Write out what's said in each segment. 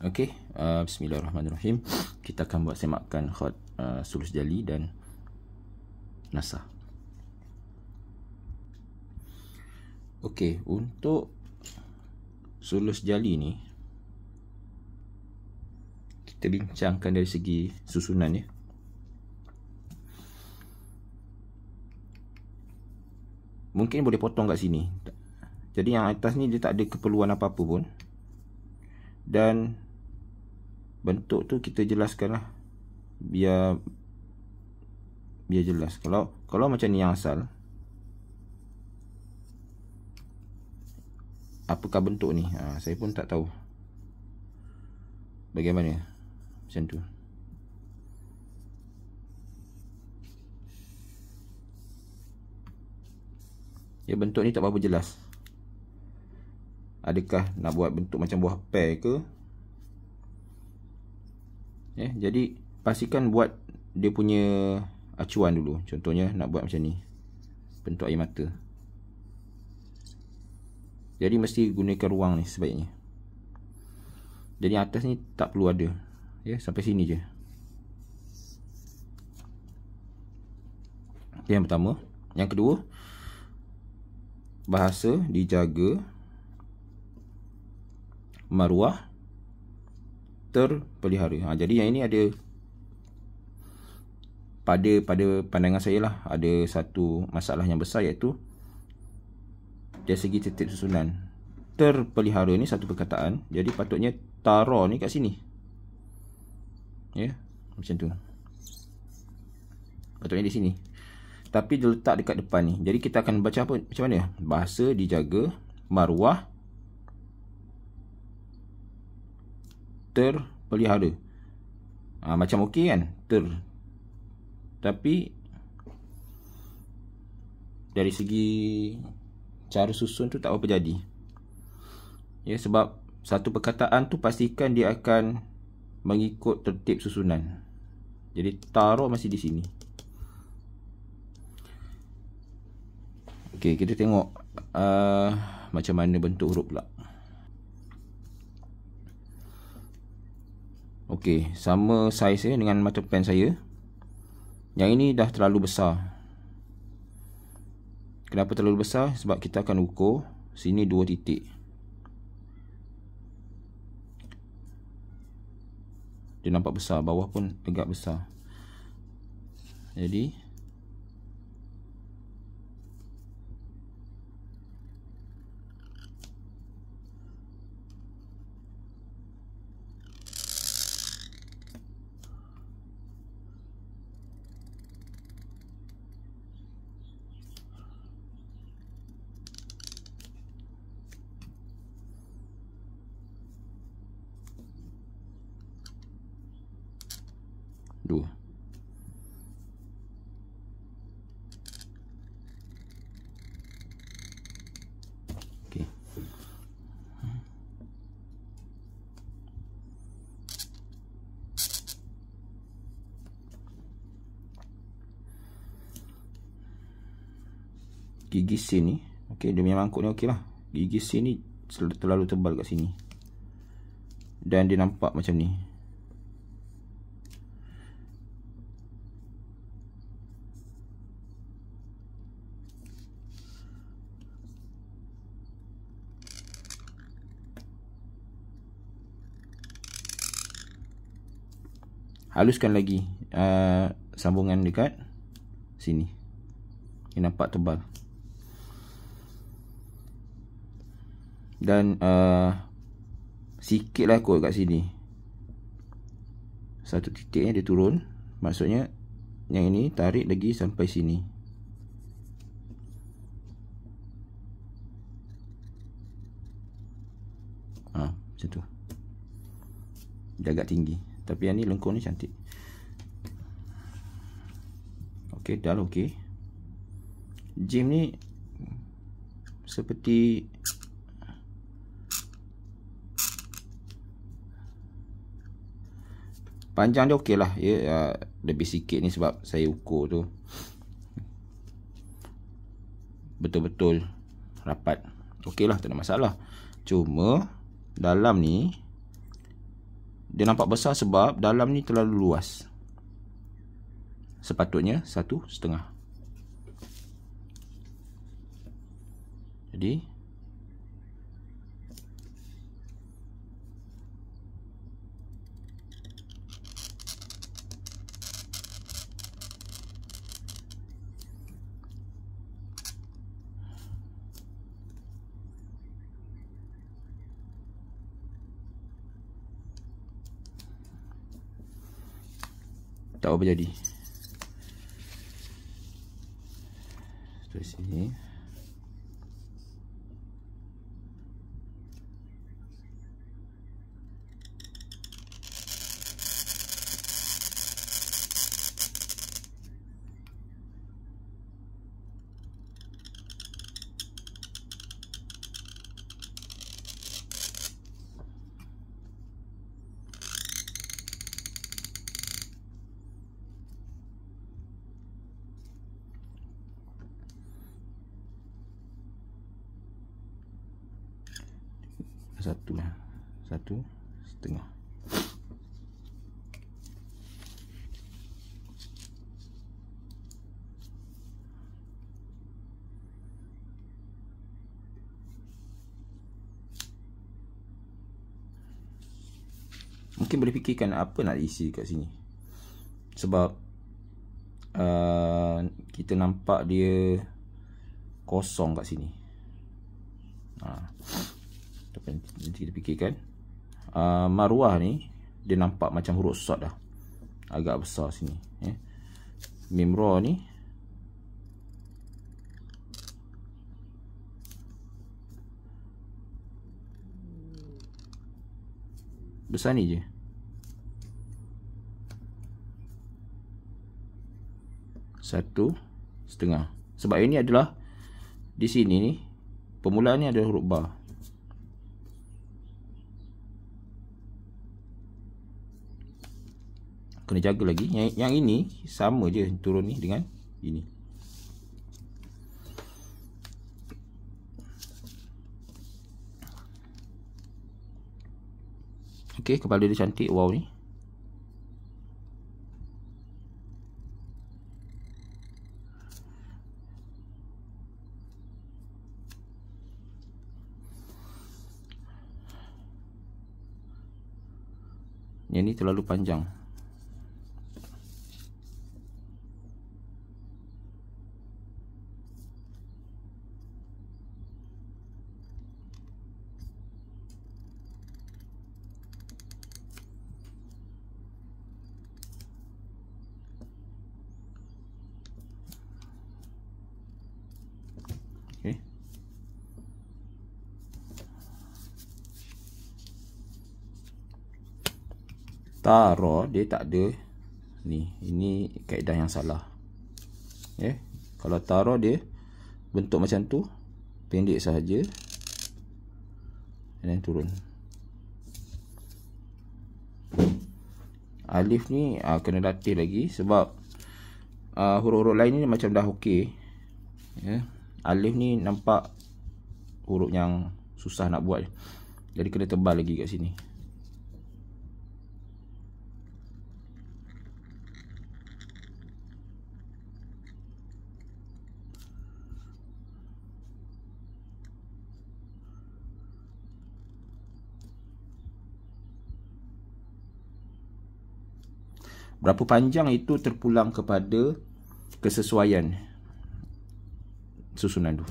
Okey, bismillahirrahmanirrahim. Kita akan buat semakan khat sulus jali dan nasah. Okey, untuk sulus jali ni kita bincangkan dari segi susunan ya. Mungkin boleh potong kat sini. Jadi yang atas ni dia tak ada keperluan apa-apa pun. Dan bentuk tu kita jelaskan lah, biar jelas. Kalau macam ni yang asal, apakah bentuk ni? Saya pun tak tahu bagaimana macam tu. Ya, bentuk ni tak berapa jelas. Adakah nak buat bentuk macam buah pear ke? Ya, jadi pastikan buat dia punya acuan dulu. Contohnya nak buat macam ni, bentuk air mata. Jadi mesti gunakan ruang ni sebaiknya. Jadi atas ni tak perlu ada. Ya, sampai sini je. Okay, yang pertama. Yang kedua, bahasa dijaga, maruah terpelihara. Jadi yang ini ada pada pandangan saya lah, ada satu masalah yang besar, iaitu dari segi tertib susunan. Terpelihara ni satu perkataan, jadi patutnya tara ni kat sini. Ya, macam tu. Patutnya di sini. Tapi dia letak dekat depan ni. Jadi kita akan baca apa? Macam mana? Bahasa dijaga, maruah terpelihara. Macam okey kan? Tapi dari segi cara susun tu tak apa jadi. Ya, sebab satu perkataan tu pastikan dia akan mengikut tertib susunan. Jadi taruh masih di sini. Okey, kita tengok macam mana bentuk huruf pula. Okey, sama saiz saya dengan mata pen saya. Yang ini dah terlalu besar. Kenapa terlalu besar? Sebab kita akan ukur sini 2 titik. Dia nampak besar, bawah pun agak besar. Jadi dua. Okey. Gigi sin ni, okey, dia punya mangkuk ni okey lah. Gigi sin ni terlalu tebal kat sini. Dan dia nampak macam ni. Haluskan lagi sambungan dekat sini. Ini nampak tebal. Dan sikit lah kot kat sini. Satu titiknya dia turun. Maksudnya yang ini tarik lagi sampai sini. Macam tu. Dia agak tinggi. Tapi yang ni lengkung ni cantik. Okey, dah lah okey. Jim ni seperti panjang dia okey lah ya. Lebih sikit ni sebab saya ukur tu betul-betul rapat. Okey lah, tak ada masalah. Cuma dalam ni dia nampak besar sebab dalam ni terlalu luas. Sepatutnya 1,5. Jadi tak apa jadi. Dari sini. Satu lah, 1,5. Mungkin boleh fikirkan apa nak isi kat sini. Sebab kita nampak dia kosong kat sini. Nanti kita fikirkan. Marwah ni dia nampak macam huruf short dah, agak besar sini. Mimra ni besar ni je. Satu setengah. Sebab ini adalah di sini ni permulaan ni ada huruf ba. Kena jaga lagi. Yang ini sama je turun ni dengan ini. Okey, kepala dia cantik. Wow ni. Yang ni terlalu panjang. Okay. Tara dia tak ada ni. Ini kaedah yang salah. Kalau tara dia bentuk macam tu, pendek sahaja dan turun. Alif ni kena latih lagi sebab huruf-huruf lain ni macam dah okey. Alif ni nampak huruf yang susah nak buat. Jadi kena tebal lagi kat sini. Berapa panjang itu terpulang kepada kesesuaian susunan tu.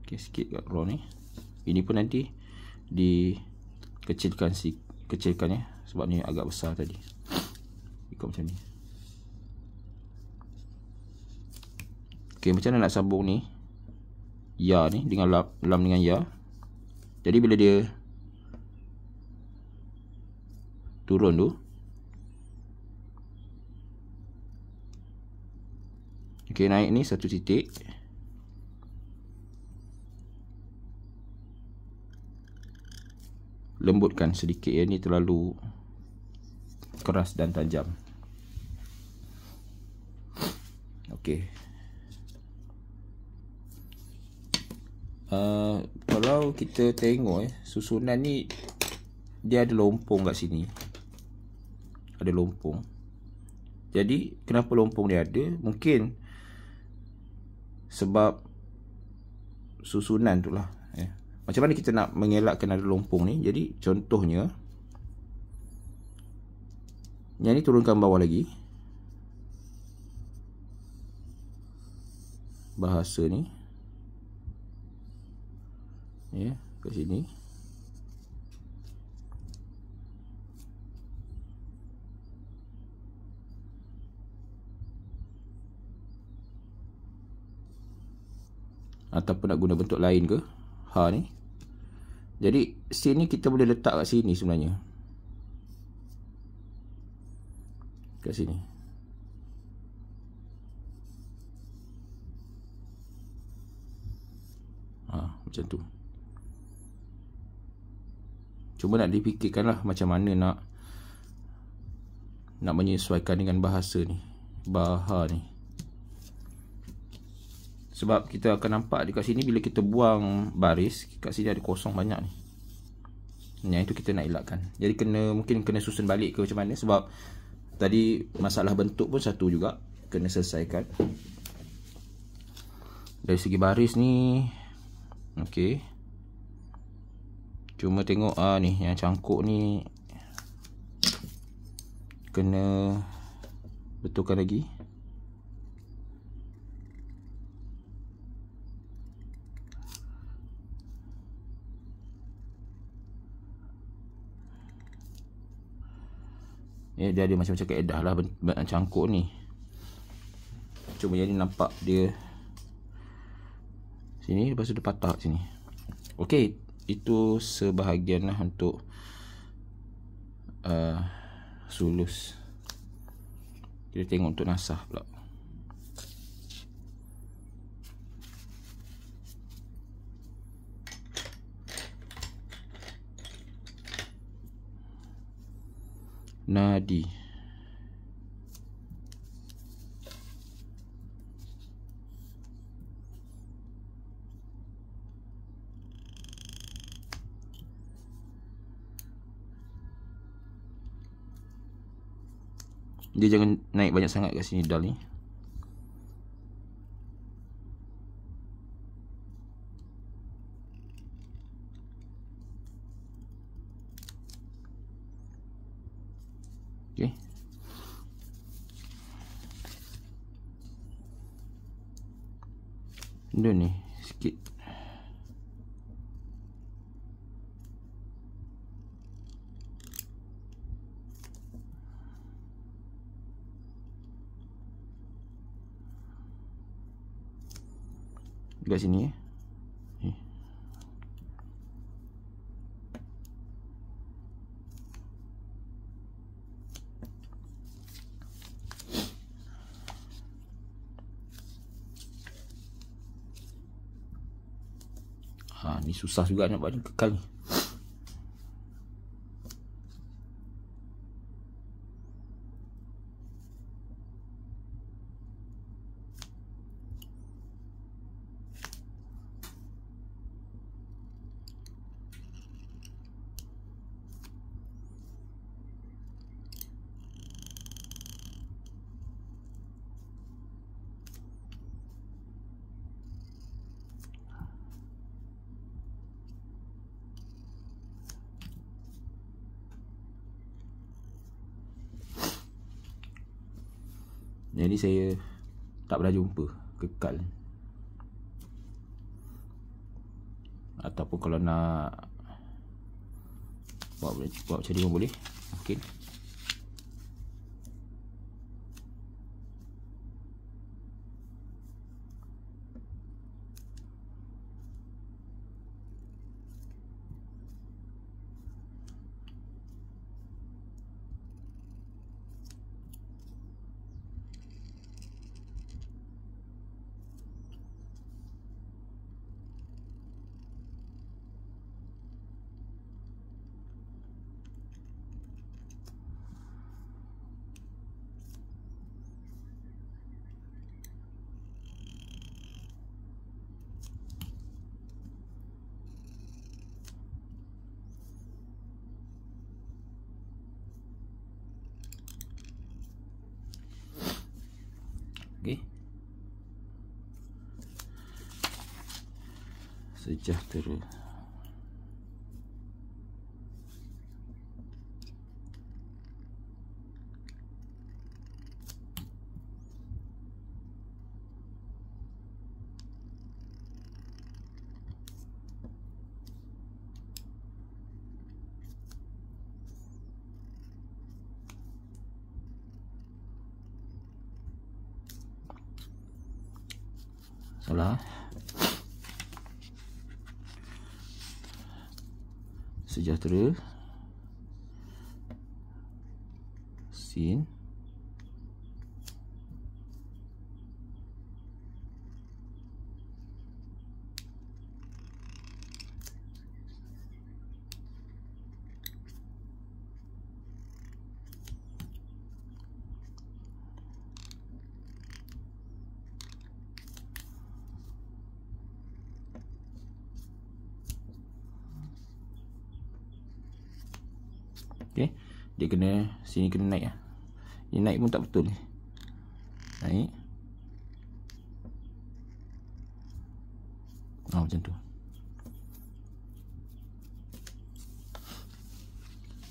Okey, sikit kat raw ni. Ini pun nanti dikecilkan kecilkan sebab ni agak besar tadi. Ikut macam ni. Okey, macam mana nak sambung ni? Ya ni dengan lam dengan ya. Jadi bila dia turun tu, okey, naik ni satu titik, lembutkan sedikit ya, ni terlalu keras dan tajam. Okey, Kalau kita tengok susunan ni dia ada lompong kat sini. Ada lompong. Jadi kenapa lompong dia ada? Mungkin sebab susunan tu lah. Macam mana kita nak mengelakkan ada lompong ni? Jadi contohnya, yang ni turunkan bawah lagi. Bahasa ni. Kat sini. Ataupun nak guna bentuk lain ke? Ha ni. Jadi sini kita boleh letak kat sini sebenarnya. Kat sini. Macam tu. Cuma nak dipikirkan lah macam mana nak menyesuaikan dengan bahasa ni. Baha ni. Sebab kita akan nampak dekat sini bila kita buang baris, kat sini ada kosong banyak ni. Yang itu kita nak elakkan. Jadi mungkin kena susun balik ke macam mana. Sebab tadi masalah bentuk pun satu juga. Kena selesaikan. Dari segi baris ni, okey. Cuma tengok ni yang cangkuk ni kena betulkan lagi. Dia ada macam-macam kaedah lah cangkuk ni. Cuma yang ni nampak dia sini, lepas tu dia patah sini. Okey, itu sebahagian lah untuk sulus. Kita tengok untuk nasah pula. Nadi. Dia jangan naik banyak sangat kat sini dal ni. Okey. Benda ni sikit. Dekat sini ni susah juga nak buat ni, kekal ni. Jadi saya tak pernah jumpa kekal. Ataupun kalau nak buat macam ni pun boleh. Mungkin sejahtera. Salah. Sejahtera. Sin. Okey, dia kena sini kena naik ah. Ini naik pun tak betul ni. Naik. Macam tu.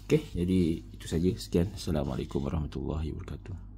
Okey, jadi itu saja. Sekian. Assalamualaikum warahmatullahi wabarakatuh.